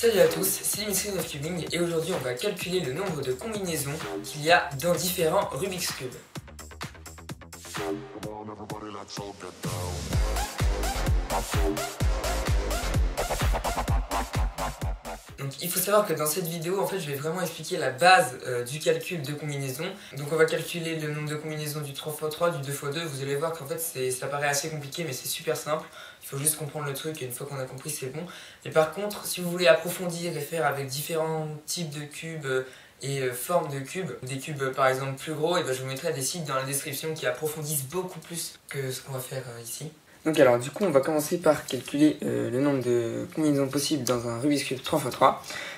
Salut à tous, c'est Dimitri of Cubing et aujourd'hui on va calculer le nombre de combinaisons qu'il y a dans différents Rubik's Cube. Donc il faut savoir que dans cette vidéo, en fait, je vais vraiment expliquer la base du calcul de combinaison. Donc on va calculer le nombre de combinaisons du 3x3, du 2x2. Vous allez voir qu'en fait ça paraît assez compliqué mais c'est super simple. Il faut juste comprendre le truc et une fois qu'on a compris c'est bon. Mais par contre, si vous voulez approfondir et faire avec différents types de cubes et formes de cubes, des cubes par exemple plus gros, et ben, je vous mettrai des sites dans la description qui approfondissent beaucoup plus que ce qu'on va faire ici. Donc alors du coup on va commencer par calculer le nombre de combinaisons possibles dans un Rubik's Cube 3x3.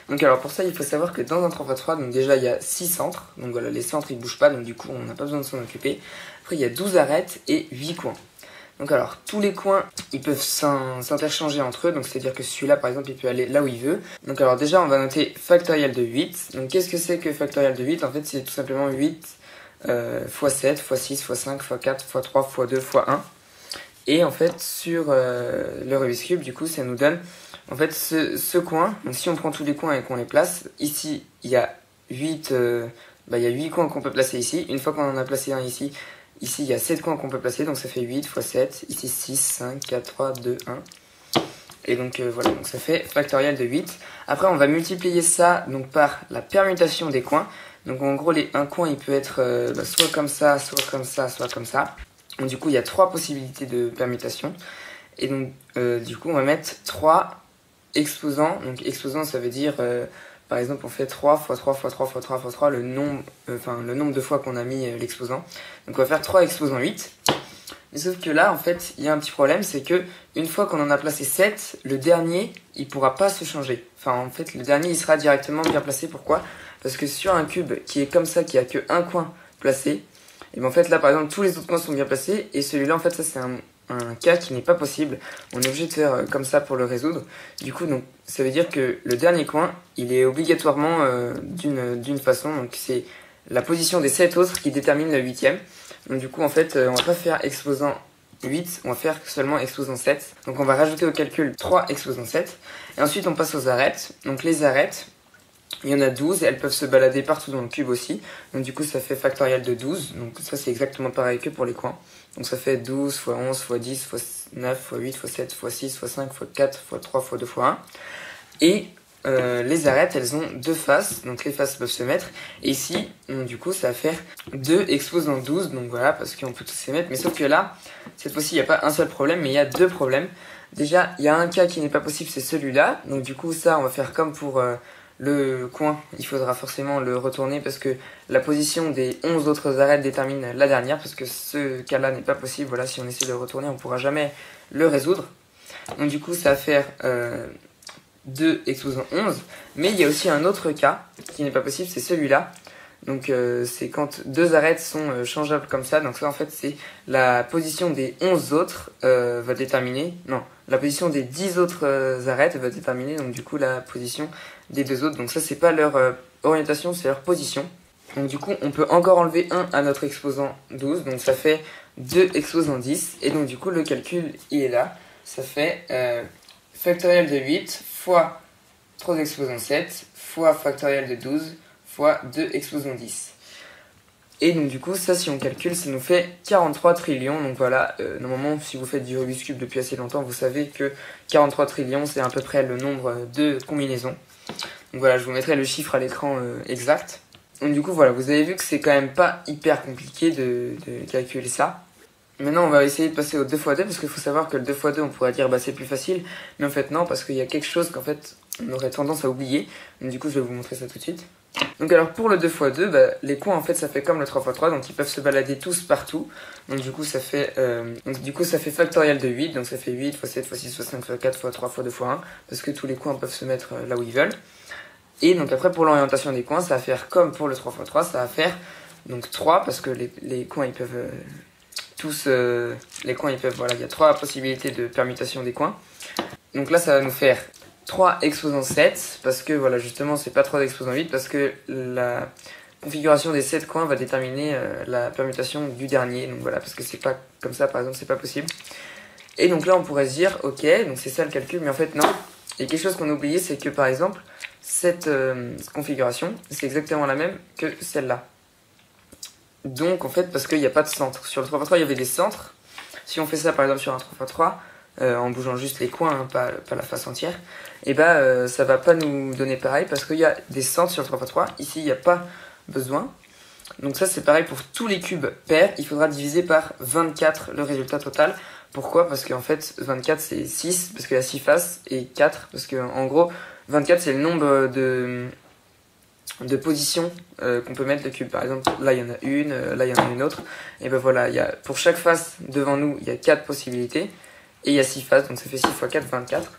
Donc alors pour ça il faut savoir que dans un 3x3, donc déjà il y a 6 centres, donc voilà les centres ils bougent pas, donc du coup on n'a pas besoin de s'en occuper. Après il y a 12 arêtes et 8 coins. Donc alors tous les coins ils peuvent s'interchanger entre eux, donc c'est à dire que celui-là par exemple il peut aller là où il veut. Donc alors déjà on va noter factoriel de 8. Donc qu'est-ce que c'est que factoriel de 8? En fait c'est tout simplement 8 x 7, x 6, x 5, x 4, x 3, x 2, x 1. Et en fait sur le Rubik's Cube du coup ça nous donne en fait ce coin. Donc si on prend tous les coins et qu'on les place, ici il y a 8 coins qu'on peut placer ici. Une fois qu'on en a placé un ici il y a 7 coins qu'on peut placer, donc ça fait 8 x 7, ici 6, 5, 4, 3, 2, 1. Et donc voilà, donc ça fait factoriel de 8. Après on va multiplier ça donc par la permutation des coins. Donc en gros un coin il peut être soit comme ça, soit comme ça, soit comme ça. Donc du coup il y a 3 possibilités de permutation. Et donc du coup on va mettre 3 exposants. Donc exposant ça veut dire par exemple on fait 3 x 3 x 3 x 3 x 3 le nombre de fois qu'on a mis l'exposant. Donc on va faire 3 exposants 8. Mais sauf que là en fait il y a un petit problème, c'est que une fois qu'on en a placé 7, le dernier il pourra pas se changer. Enfin en fait le dernier il sera directement bien placé. Pourquoi? Parce que sur un cube qui est comme ça, qui a que un coin placé, et bien en fait là par exemple tous les autres coins sont bien placés et celui-là en fait ça c'est un cas qui n'est pas possible. On est obligé de faire comme ça pour le résoudre. Du coup donc ça veut dire que le dernier coin il est obligatoirement d'une façon, donc c'est la position des 7 autres qui détermine le 8ème. Donc du coup en fait on va pas faire exposant 8, on va faire seulement exposant 7. Donc on va rajouter au calcul 3 exposant 7 et ensuite on passe aux arêtes. Donc les arêtes, il y en a 12 et elles peuvent se balader partout dans le cube aussi. Donc du coup ça fait factoriel de 12. Donc ça c'est exactement pareil que pour les coins. Donc ça fait 12 x 11 x 10 x 9 x 8 x 7 x 6 x 5 x 4 x 3 x 2 x 1. Et les arêtes elles ont deux faces. Donc les faces peuvent se mettre. Et ici donc, du coup ça va faire 2 exposant 12. Donc voilà, parce qu'on peut tous se mettre. Mais sauf que là, cette fois-ci il n'y a pas un seul problème, mais il y a deux problèmes. Déjà il y a un cas qui n'est pas possible, c'est celui-là. Donc du coup ça on va faire comme pour le coin, il faudra forcément le retourner parce que la position des 11 autres arêtes détermine la dernière, parce que ce cas-là n'est pas possible. Voilà, si on essaie de le retourner, on ne pourra jamais le résoudre. Donc du coup, ça va faire 2 exposant 11. Mais il y a aussi un autre cas qui n'est pas possible, c'est celui-là. Donc c'est quand deux arêtes sont changeables comme ça. Donc ça en fait c'est la position des 11 autres va déterminer, non, la position des 10 autres arêtes va déterminer donc du coup la position des deux autres. Donc ça c'est pas leur orientation, c'est leur position. Donc du coup on peut encore enlever 1 à notre exposant 12, donc ça fait 2 exposant 10. Et donc du coup le calcul il est là, ça fait factoriel de 8 fois 3 exposant 7 fois factoriel de 12 fois 2 exposant 10. Et donc du coup ça si on calcule ça nous fait 43 trillions. Donc voilà, normalement si vous faites du Rubik's Cube depuis assez longtemps, vous savez que 43 trillions c'est à peu près le nombre de combinaisons. Donc voilà, je vous mettrai le chiffre à l'écran exact. Donc du coup voilà, vous avez vu que c'est quand même pas hyper compliqué de calculer ça. Maintenant on va essayer de passer au 2x2, parce qu'il faut savoir que le 2x2 on pourrait dire bah c'est plus facile, mais en fait non, parce qu'il y a quelque chose qu'en fait on aurait tendance à oublier. Donc du coup je vais vous montrer ça tout de suite. Donc alors pour le 2x2, bah, les coins en fait ça fait comme le 3x3, donc ils peuvent se balader tous partout. Donc du coup ça fait factoriel de 8, donc ça fait 8 x 7 x 6 x 5 x 4 x 3 x 2 x 1, parce que tous les coins peuvent se mettre là où ils veulent. Et donc après pour l'orientation des coins, ça va faire comme pour le 3x3, ça va faire donc 3, parce que les coins ils peuvent voilà, il y a 3 possibilités de permutation des coins. Donc là ça va nous faire 3 exposant 7, parce que voilà justement c'est pas 3 exposant 8, parce que la configuration des 7 coins va déterminer la permutation du dernier. Donc voilà, parce que c'est pas comme ça par exemple, c'est pas possible. Et donc là on pourrait se dire ok, donc c'est ça le calcul, mais en fait non, Et quelque chose qu'on a oublié, c'est que par exemple, cette configuration, c'est exactement la même que celle-là. Donc en fait, parce qu'il n'y a pas de centre. Sur le 3x3, il y avait des centres. Si on fait ça par exemple sur un 3x3, en bougeant juste les coins, hein, pas la face entière, et bah ça va pas nous donner pareil parce qu'il y a des centres sur le 3x3. Ici, il n'y a pas besoin. Donc ça c'est pareil pour tous les cubes pairs, il faudra diviser par 24 le résultat total. Pourquoi? Parce qu'en fait 24 c'est 6 parce qu'il y a 6 faces et 4 parce que en gros 24 c'est le nombre de positions qu'on peut mettre le cube. Par exemple là il y en a une, là il y en a une autre. Et ben voilà, pour chaque face devant nous il y a 4 possibilités et il y a 6 faces donc ça fait 6 x 4, 24.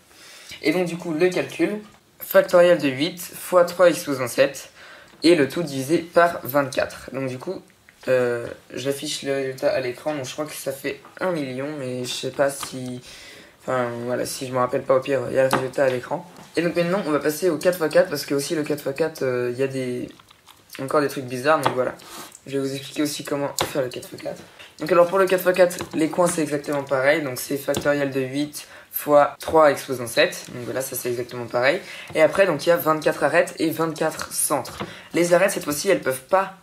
Et donc du coup le calcul, factoriel de 8 fois 3 exposant 7. Et le tout divisé par 24. Donc du coup, j'affiche le résultat à l'écran. Donc je crois que ça fait 1 million, mais je sais pas si... Enfin voilà, si je me rappelle pas, au pire, il y a le résultat à l'écran. Et donc maintenant, on va passer au 4x4, parce que aussi le 4x4, il y a encore des trucs bizarres. Donc voilà, je vais vous expliquer aussi comment faire le 4x4. Donc alors pour le 4x4, les coins c'est exactement pareil. Donc c'est factoriel de 8 fois 3 exposant 7. Donc voilà, ça c'est exactement pareil. Et après, donc il y a 24 arêtes et 24 centres. Les arêtes, cette fois-ci, elles peuvent pas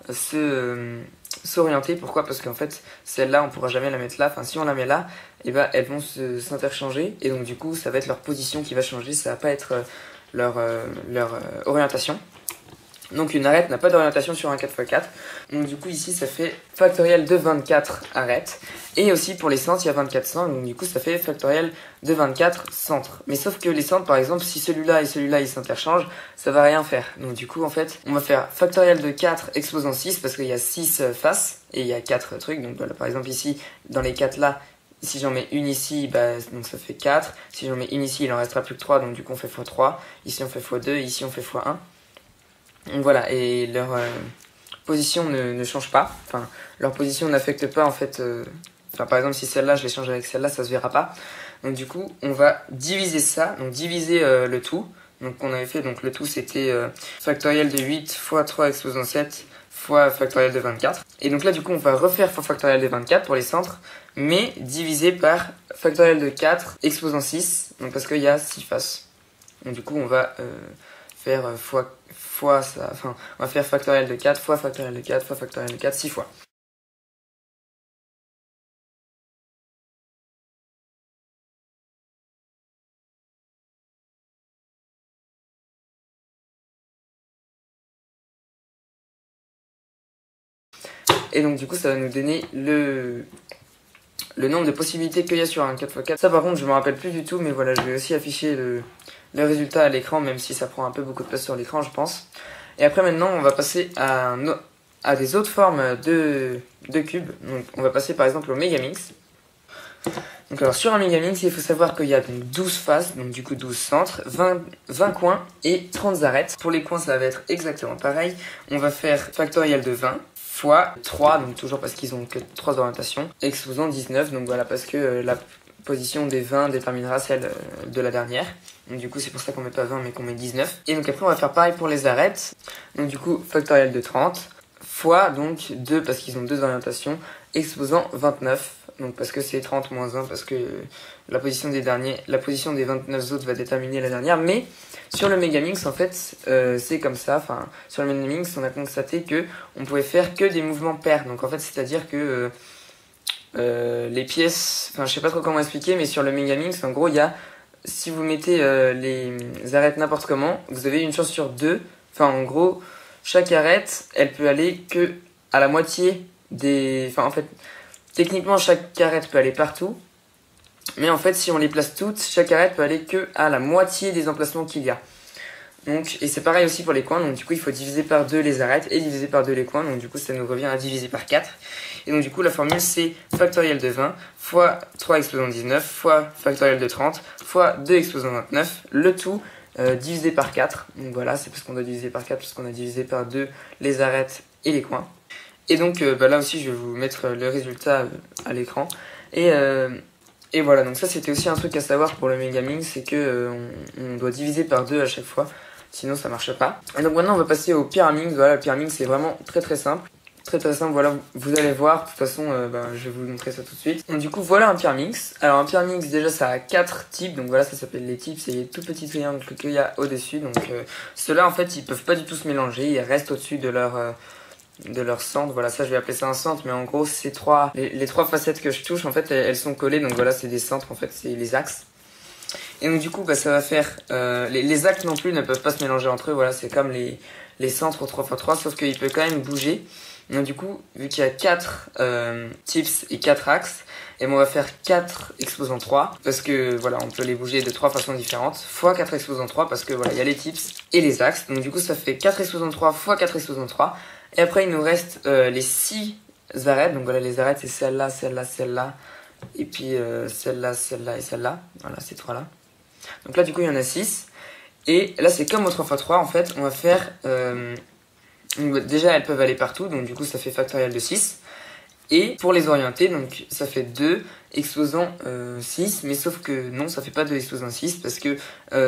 s'orienter. Pourquoi? Parce qu'en fait, celle-là, on pourra jamais la mettre là. Enfin, si on la met là, et ben, elles vont s'interchanger. Et donc du coup, ça va être leur position qui va changer. Ça va pas être leur orientation. Donc une arête n'a pas d'orientation sur un 4x4. Donc du coup ici ça fait factoriel de 24 arêtes. Et aussi pour les centres il y a 24 centres. Donc du coup ça fait factoriel de 24 centres. Mais sauf que les centres par exemple si celui-là et celui-là ils s'interchangent, ça va rien faire. Donc du coup en fait on va faire factoriel de 4 exposant 6 parce qu'il y a 6 faces et il y a 4 trucs. Donc voilà par exemple ici dans les 4 là, si j'en mets une ici, bah, donc ça fait 4. Si j'en mets une ici il en restera plus que 3 donc du coup on fait x3. Ici on fait x2 et ici on fait x1. Donc voilà, et leur position ne change pas. Enfin, leur position n'affecte pas en fait. Enfin, par exemple, si celle-là, je l'échange avec celle-là, ça se verra pas. Donc du coup, on va diviser ça. Donc diviser le tout. Donc on avait fait, donc le tout c'était factoriel de 8 fois 3 exposant 7 fois factoriel de 24. Et donc là, du coup, on va refaire fois factoriel de 24 pour les centres, mais divisé par factoriel de 4 exposant 6. Donc parce qu'il y a 6 faces. Donc du coup, on va faire fois ça, enfin, on va faire factoriel de 4 fois factoriel de 4 fois factoriel de 4, 6 fois. Et donc du coup ça va nous donner le nombre de possibilités qu'il y a sur un 4x4. Ça par contre je me rappelle plus du tout, mais voilà, je vais aussi afficher le résultat à l'écran, même si ça prend un peu beaucoup de place sur l'écran je pense. Et après maintenant on va passer à des autres formes de cubes. Donc on va passer par exemple au Megaminx. Donc alors sur un Megaminx il faut savoir qu'il y a donc 12 faces, donc du coup 12 centres, 20 coins et 30 arêtes. Pour les coins ça va être exactement pareil. On va faire factoriel de 20 fois 3, donc toujours parce qu'ils ont que 3 orientations, exposant 19, donc voilà parce que la position des 20 déterminera celle de la dernière. Donc du coup c'est pour ça qu'on met pas 20 mais qu'on met 19. Et donc après on va faire pareil pour les arêtes. Donc du coup factoriel de 30 fois donc 2 parce qu'ils ont 2 orientations, exposant 29. Donc parce que c'est 30 moins 1 parce que la position des 29 autres va déterminer la dernière. Mais sur le Megaminx en fait c'est comme ça. Enfin sur le Megaminx on a constaté que on pouvait faire que des mouvements pairs. Donc en fait c'est à dire que les pièces, enfin je sais pas trop comment expliquer, mais sur le Megaminx en gros il y a, si vous mettez les arêtes n'importe comment, vous avez une chance sur 2. Enfin en gros chaque arête elle peut aller que à la moitié des, enfin en fait techniquement, chaque arête peut aller partout, mais en fait, si on les place toutes, chaque arête peut aller que à la moitié des emplacements qu'il y a. Donc, et c'est pareil aussi pour les coins, donc du coup, il faut diviser par 2 les arêtes et diviser par 2 les coins, donc du coup, ça nous revient à diviser par 4. Et donc, du coup, la formule, c'est factoriel de 20 fois 3 exposant 19 fois factoriel de 30 fois 2 exposant 29, le tout divisé par 4. Donc voilà, c'est parce qu'on doit diviser par 4, parce qu'on a divisé par 2 les arêtes et les coins. Et donc là aussi je vais vous mettre le résultat à l'écran. Et voilà, donc ça c'était aussi un truc à savoir pour le Megaminx, c'est que on doit diviser par 2 à chaque fois, sinon ça marche pas. Et donc maintenant on va passer au Pyraminx. Voilà, le Pyraminx c'est vraiment très très simple. très simple, voilà, vous allez voir, de toute façon je vais vous montrer ça tout de suite. Donc du coup voilà un Pyraminx. Alors un Pyraminx déjà ça a 4 types, donc voilà ça s'appelle les types, c'est les tout petits triangles qu'il y a au-dessus. Donc ceux-là en fait ils peuvent pas du tout se mélanger, ils restent au-dessus de leur centre. Voilà, ça je vais appeler ça un centre, mais en gros c'est les 3 facettes que je touche en fait elles sont collées, donc voilà c'est des centres en fait, c'est les axes. Et donc du coup ça va faire, les axes non plus ne peuvent pas se mélanger entre eux, voilà c'est comme les centres au 3x3, sauf qu'il peut quand même bouger. Donc du coup, vu qu'il y a 4 tips et 4 axes, et on va faire 4 exposants 3, parce que voilà, on peut les bouger de 3 façons différentes, fois 4 exposants 3, parce que voilà, il y a les tips et les axes. Donc du coup, ça fait 4 exposants 3 fois 4 exposants 3. Et après, il nous reste les 6 arêtes. Donc voilà, les arêtes, c'est celle-là, celle-là, celle-là, et puis celle-là, celle-là et celle-là. Voilà, ces 3-là. Donc là, du coup, il y en a 6. Et là, c'est comme au 3x3, en fait, on va faire... donc, déjà, elles peuvent aller partout, donc du coup, ça fait factoriel de 6. Et pour les orienter, donc ça fait 2 exposant 6, mais sauf que non, ça fait pas 2 exposant 6, parce que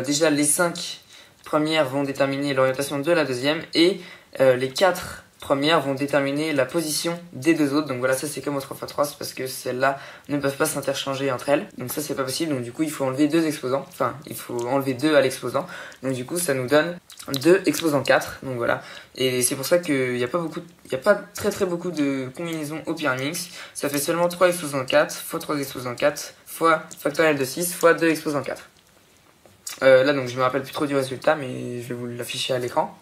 déjà, les 5 premières vont déterminer l'orientation de la deuxième, et les 4 premières vont déterminer la position des 2 autres. Donc voilà, ça c'est comme au 3x3, c'est parce que celles-là ne peuvent pas s'interchanger entre elles. Donc ça c'est pas possible, donc du coup il faut enlever 2 exposants, enfin il faut enlever 2 à l'exposant. Donc du coup ça nous donne 2 exposants 4, donc voilà. Et c'est pour ça qu'il n'y a pas très beaucoup de combinaisons au Pyraminx. Ça fait seulement 3 exposants 4 fois 3 exposants 4 fois factoriel de 6 fois 2 exposants 4. Là donc je me rappelle plus trop du résultat, mais je vais vous l'afficher à l'écran.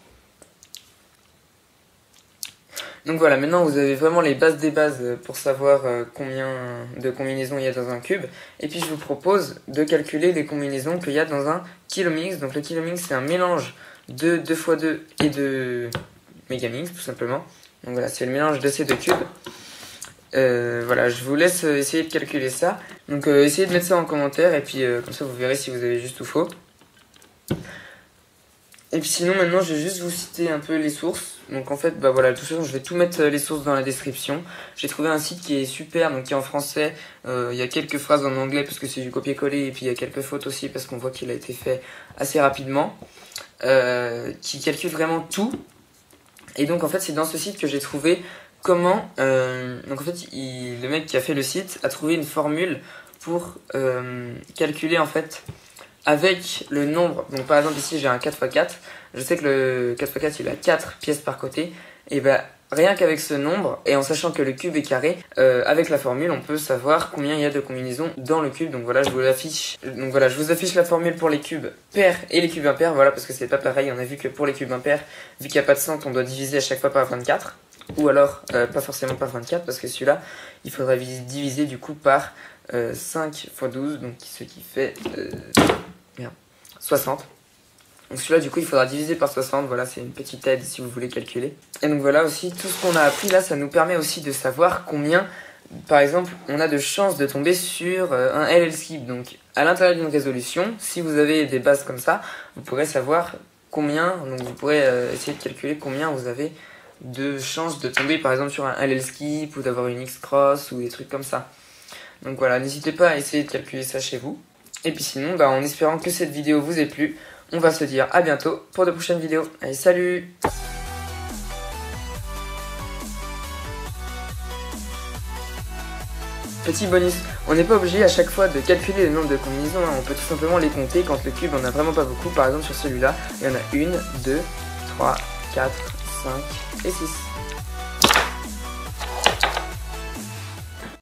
Donc voilà, maintenant vous avez vraiment les bases des bases pour savoir combien de combinaisons il y a dans un cube. Et puis je vous propose de calculer les combinaisons qu'il y a dans un Kilomix. Donc le Kilomix c'est un mélange de 2x2 et de Megaminx tout simplement. Donc voilà, c'est le mélange de ces 2 cubes. Voilà, je vous laisse essayer de calculer ça. Donc essayez de mettre ça en commentaire et puis comme ça vous verrez si vous avez juste ou faux. Et puis sinon maintenant je vais juste vous citer un peu les sources. Donc en fait voilà, de toute façon je vais tout mettre les sources dans la description. J'ai trouvé un site qui est super, donc qui est en français. Il y a quelques phrases en anglais parce que c'est du copier-coller, et puis il y a quelques fautes aussi parce qu'on voit qu'il a été fait assez rapidement. Qui calcule vraiment tout. Et donc en fait c'est dans ce site que j'ai trouvé comment... donc en fait le mec qui a fait le site a trouvé une formule pour calculer en fait... avec le nombre, donc par exemple ici j'ai un 4x4, je sais que le 4x4 il a 4 pièces par côté, et rien qu'avec ce nombre, et en sachant que le cube est carré, avec la formule on peut savoir combien il y a de combinaisons dans le cube. Donc voilà, je vous l'affiche. Donc voilà, je vous affiche la formule pour les cubes pairs et les cubes impairs, voilà, parce que c'est pas pareil. On a vu que pour les cubes impairs, vu qu'il n'y a pas de centre, on doit diviser à chaque fois par 24, ou alors pas forcément par 24, parce que celui-là il faudrait diviser du coup par 5 x 12, donc ce qui fait 60. Donc celui-là du coup il faudra diviser par 60, voilà, c'est une petite aide si vous voulez calculer. Et donc voilà aussi, tout ce qu'on a appris là, ça nous permet aussi de savoir combien, par exemple, on a de chances de tomber sur un LL skip. Donc à l'intérieur d'une résolution, si vous avez des bases comme ça, vous pourrez savoir combien, donc vous pourrez essayer de calculer combien vous avez de chances de tomber par exemple sur un LL skip, ou d'avoir une X-cross, ou des trucs comme ça. Donc voilà, n'hésitez pas à essayer de calculer ça chez vous. Et puis sinon, en espérant que cette vidéo vous ait plu, on va se dire à bientôt pour de prochaines vidéos. Allez, salut! Petit bonus, on n'est pas obligé à chaque fois de calculer le nombre de combinaisons, hein. On peut tout simplement les compter quand le cube en a vraiment pas beaucoup. Par exemple sur celui-là, il y en a 1, 2, 3, 4, 5 et 6.